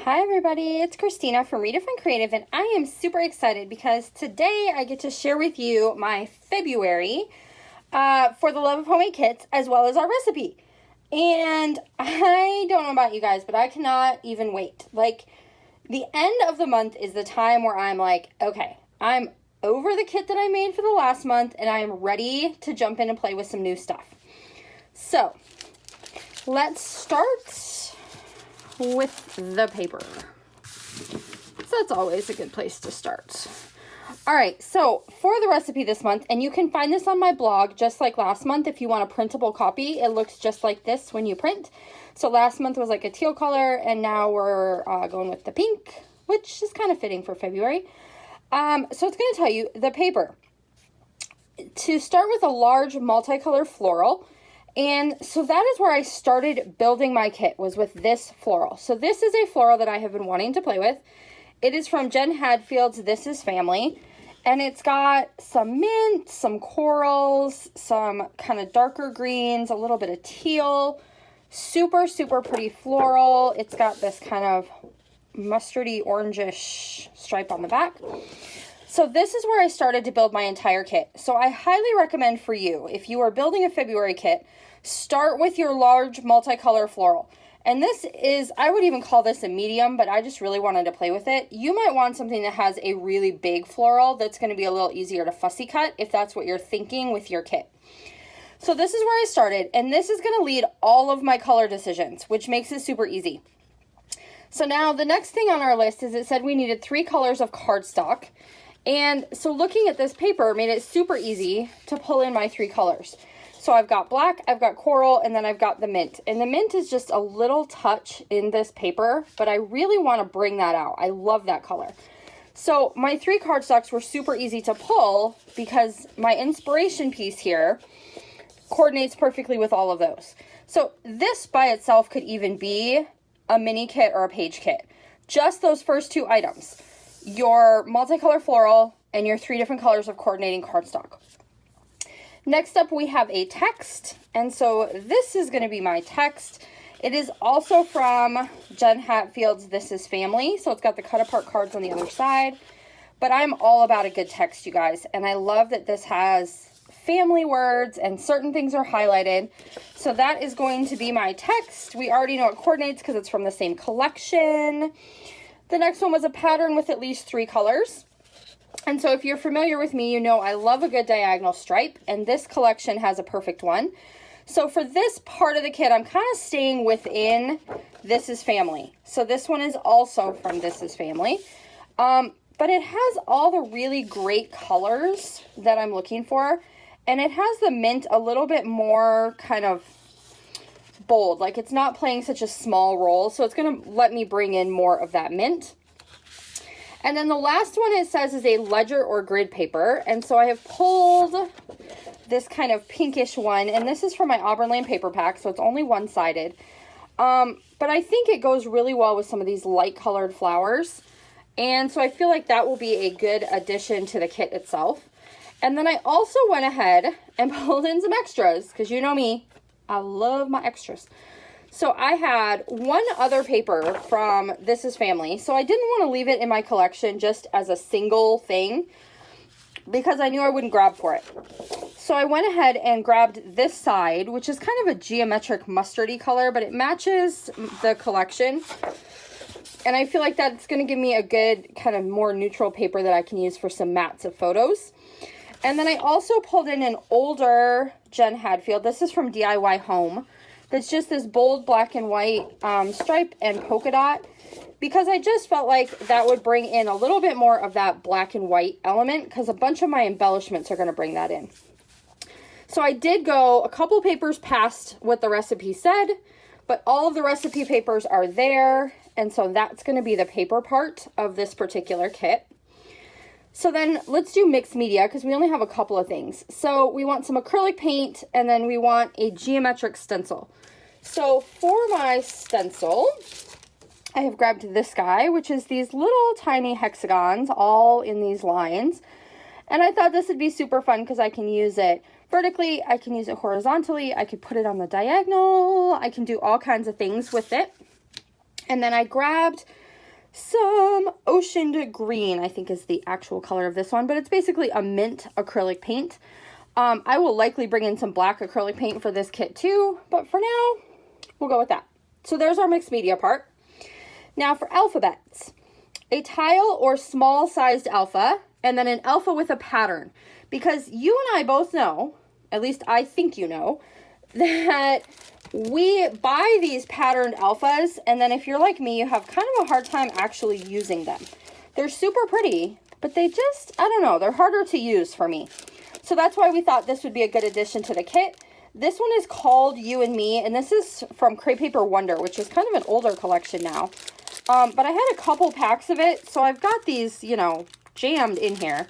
Hi everybody, it's Khristina from Redefine Creative, and I am super excited because today I get to share with you my February for the Love of Homemade Kits, as well as our recipe. And I don't know about you guys, but I cannot even wait. Like, the end of the month is the time where I'm like, okay, I'm over the kit that I made for the last month, and I'm ready to jump in and play with some new stuff. So, let's start with the paper. So that's always a good place to start. All right, so for the recipe this month, and you can find this on my blog just like last month if you want a printable copy. It looks just like this when you print. So last month was like a teal color, and now we're going with the pink, which is kind of fitting for February. So it's going to tell you the paper. To start with a large multicolor floral. And so that is where I started building my kit, was with this floral. So this is a floral that I have been wanting to play with. It is from Jen Hadfield's This Is Family. And it's got some mint, some corals, some kind of darker greens, a little bit of teal. Super, super pretty floral. It's got this kind of mustardy orangish stripe on the back. So this is where I started to build my entire kit. So I highly recommend for you, if you are building a February kit, start with your large multicolor floral. And this is, I would even call this a medium, but I just really wanted to play with it. You might want something that has a really big floral that's going to be a little easier to fussy cut if that's what you're thinking with your kit. So this is where I started, and this is going to lead all of my color decisions, which makes it super easy. So now the next thing on our list is it said we needed 3 colors of cardstock. And so looking at this paper made it super easy to pull in my 3 colors. So I've got black, I've got coral, and then I've got the mint. And the mint is just a little touch in this paper, but I really want to bring that out. I love that color. So my 3 cardstocks were super easy to pull because my inspiration piece here coordinates perfectly with all of those. So this by itself could even be a mini kit or a page kit. Just those first 2 items. Your multicolor floral and your 3 different colors of coordinating cardstock. Next up, we have a text, and so this is going to be my text. It is also from Jen Hatfield's This Is Family, so it's got the cut apart cards on the other side, but I'm all about a good text, you guys, and I love that this has family words and certain things are highlighted. So that is going to be my text. We already know it coordinates because it's from the same collection. The next one was a pattern with at least 3 colors. And so if you're familiar with me, you know I love a good diagonal stripe, and this collection has a perfect one. So for this part of the kit, I'm kind of staying within This Is Family. So this one is also from This Is Family. But it has all the really great colors that I'm looking for. And it has the mint a little bit more kind of bold, like it's not playing such a small role, so it's going to let me bring in more of that mint. And then the last one it says is a ledger or grid paper, and so I have pulled this kind of pinkish one, and this is from my Auburnland paper pack, so it's only one-sided, but I think it goes really well with some of these light colored flowers, and so I feel like that will be a good addition to the kit itself. And then I also went ahead and pulled in some extras, because you know me, I love my extras. So I had one other paper from This Is Family. So I didn't want to leave it in my collection just as a single thing because I knew I wouldn't grab for it. So I went ahead and grabbed this side, which is kind of a geometric mustardy color, but it matches the collection. And I feel like that's going to give me a good kind of more neutral paper that I can use for some mats of photos. And then I also pulled in an older Jen Hadfield. This is from DIY Home. That's just this bold black and white stripe and polka dot, because I just felt like that would bring in a little bit more of that black and white element, because a bunch of my embellishments are going to bring that in. So I did go a couple papers past what the recipe said, but all of the recipe papers are there, and so that's going to be the paper part of this particular kit. So then let's do mixed media, because we only have a couple of things. So we want some acrylic paint, and then we want a geometric stencil. So for my stencil, I have grabbed this guy, which is these little tiny hexagons all in these lines. And I thought this would be super fun because I can use it vertically, I can use it horizontally, I could put it on the diagonal, I can do all kinds of things with it. And then I grabbed some ocean green, I think is the actual color of this one, but it's basically a mint acrylic paint. I will likely bring in some black acrylic paint for this kit too, but for now, we'll go with that. So there's our mixed media part. Now for alphabets, a tile or small sized alpha, and then an alpha with a pattern. Because you and I both know, at least I think you know, that we buy these patterned alphas, and then if you're like me, you have kind of a hard time actually using them. They're super pretty, but they just, I don't know, they're harder to use for me. So that's why we thought this would be a good addition to the kit. This one is called You and Me, and this is from Crepe Paper Wonder, which is kind of an older collection now. But I had a couple packs of it, so I've got these, you know, jammed in here.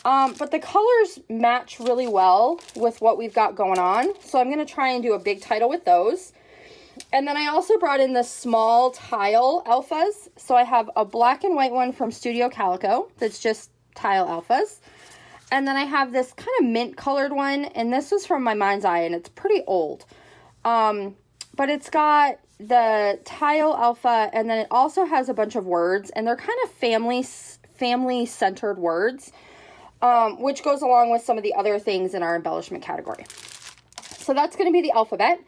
But the colors match really well with what we've got going on. So I'm going to try and do a big title with those. And then I also brought in the small tile alphas. So I have a black and white one from Studio Calico that's just tile alphas. And then I have this kind of mint colored one. And this was from my mind's eye and it's pretty old. But it's got the tile alpha and then it also has a bunch of words. And they're kind of family-centered words. Which goes along with some of the other things in our embellishment category. So that's going to be the alphabet.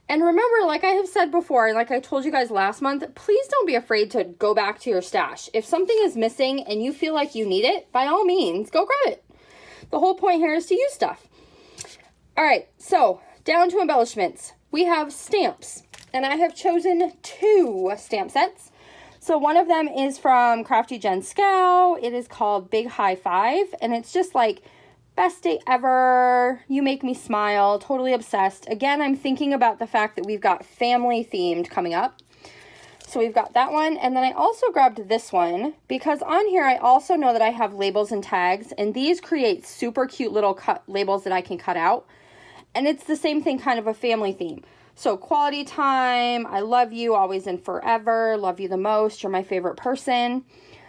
And remember, like I have said before, and like I told you guys last month, please don't be afraid to go back to your stash. If something is missing and you feel like you need it, by all means, go grab it. The whole point here is to use stuff. All right, so down to embellishments. We have stamps, and I have chosen 2 stamp sets. So one of them is from Crafty Jen Scow. It is called Big High Five. And it's just like, best day ever. You make me smile. Totally obsessed. Again, I'm thinking about the fact that we've got family themed coming up. So we've got that one. And then I also grabbed this one because on here, I also know that I have labels and tags. And these create super cute little cut labels that I can cut out. And it's the same thing, kind of a family theme. So quality time, I love you, always and forever, love you the most, you're my favorite person.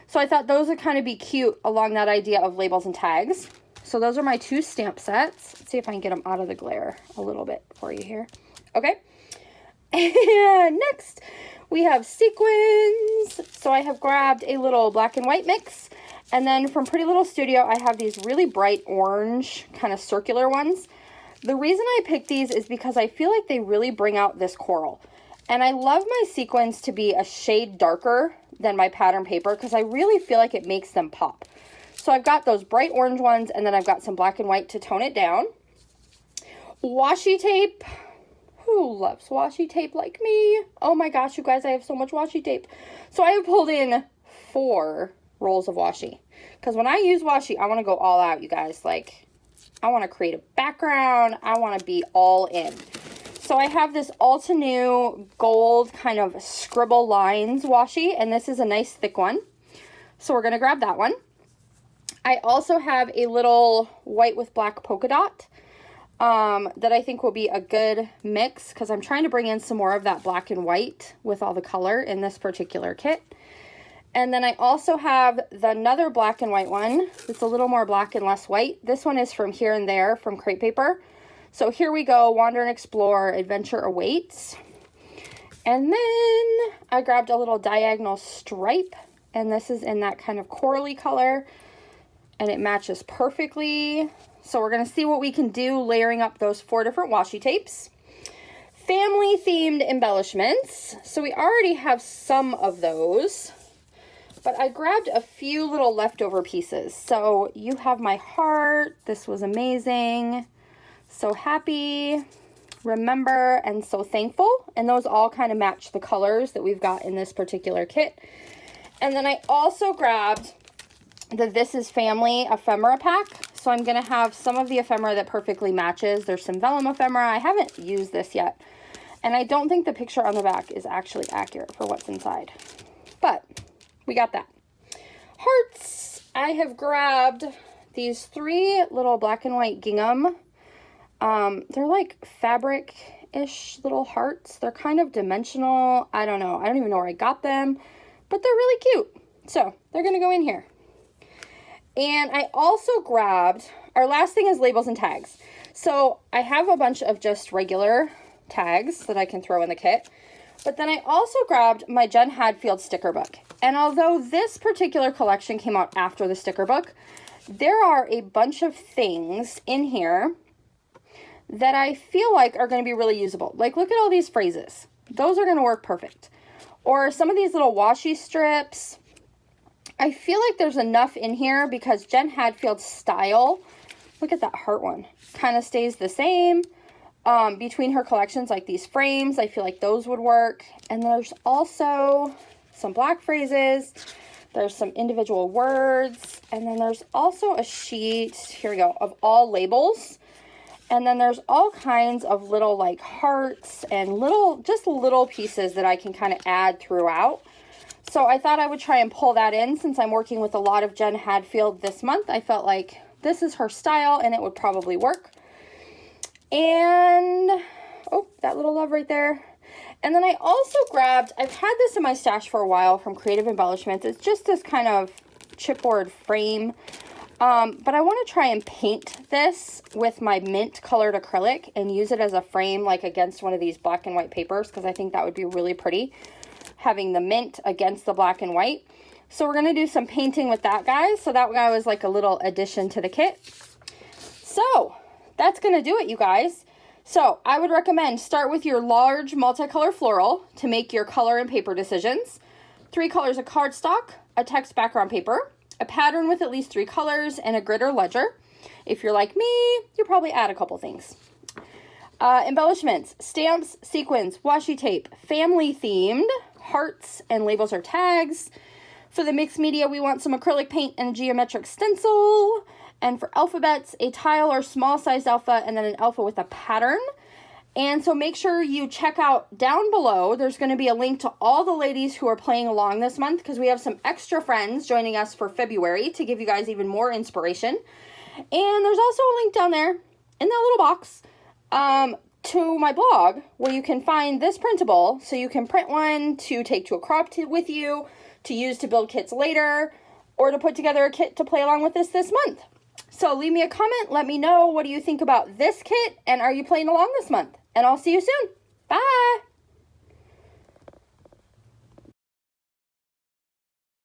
So I thought those would kind of be cute along that idea of labels and tags. So those are my 2 stamp sets. Let's see if I can get them out of the glare a little bit for you here. Okay. And next we have sequins. So I have grabbed a little black and white mix. And then from Pretty Little Studio, I have these really bright orange kind of circular ones. The reason I picked these is because I feel like they really bring out this coral. And I love my sequins to be a shade darker than my pattern paper because I really feel like it makes them pop. So I've got those bright orange ones and then I've got some black and white to tone it down. Washi tape. Who loves washi tape like me? Oh my gosh, you guys, I have so much washi tape. So I have pulled in 4 rolls of washi. Because when I use washi, I want to go all out, you guys. Like, I want to create a background. I want to be all in. So I have this Altenew gold kind of scribble lines washi, and this is a nice thick one. So we're going to grab that one. I also have a little white with black polka dot that I think will be a good mix because I'm trying to bring in some more of that black and white with all the color in this particular kit. And then I also have another black and white one. It's a little more black and less white. This one is from Here and There from Crepe Paper. So here we go. Wander and explore. Adventure awaits. And then I grabbed a little diagonal stripe. And this is in that kind of corally color. And it matches perfectly. So we're going to see what we can do layering up those 4 different washi tapes. Family themed embellishments. So we already have some of those. But I grabbed a few little leftover pieces. So you have my heart. This was amazing. So happy, remember, and so thankful. And those all kind of match the colors that we've got in this particular kit. And then I also grabbed the This Is Family ephemera pack. So I'm going to have some of the ephemera that perfectly matches. There's some vellum ephemera. I haven't used this yet. And I don't think the picture on the back is actually accurate for what's inside. But we got that. Hearts. I have grabbed these 3 little black and white gingham. They're like fabric-ish little hearts. They're kind of dimensional. I don't know. I don't even know where I got them. But they're really cute. So they're going to go in here. And I also grabbed, our last thing is labels and tags. So I have a bunch of just regular tags that I can throw in the kit. But then I also grabbed my Jen Hadfield sticker book. And although this particular collection came out after the sticker book, there are a bunch of things in here that I feel like are going to be really usable. Like, look at all these phrases. Those are going to work perfect. Or some of these little washi strips. I feel like there's enough in here because Jen Hadfield's style, look at that heart one, kind of stays the same. Between her collections, like these frames, I feel like those would work. And there's also some black phrases. There's some individual words. And then there's also a sheet, here we go, of all labels. And then there's all kinds of little like hearts and just little pieces that I can kind of add throughout. So I thought I would try and pull that in since I'm working with a lot of Jen Hadfield this month. I felt like this is her style and it would probably work. And, oh, that little love right there. And then I also grabbed, I've had this in my stash for a while from Creative Embellishments. It's just this kind of chipboard frame. But I want to try and paint this with my mint colored acrylic and use it as a frame, like against one of these black and white papers, because I think that would be really pretty, having the mint against the black and white. So we're going to do some painting with that guy. So that guy was like a little addition to the kit. So that's going to do it, you guys. So I would recommend start with your large multicolor floral to make your color and paper decisions. 3 colors of cardstock, a text background paper, a pattern with at least 3 colors, and a grid or ledger. If you're like me, you probably add a couple things. Embellishments, stamps, sequins, washi tape, family themed, hearts, and labels or tags. For the mixed media, we want some acrylic paint and a geometric stencil. And for alphabets, a tile or small sized alpha, and then an alpha with a pattern. And so make sure you check out down below. There's going to be a link to all the ladies who are playing along this month, because we have some extra friends joining us for February to give you guys even more inspiration. And there's also a link down there in that little box to my blog where you can find this printable. So you can print one to take to a crop with you, to use to build kits later, or to put together a kit to play along with this month. So leave me a comment. Let me know, what do you think about this kit? And are you playing along this month? And I'll see you soon. Bye.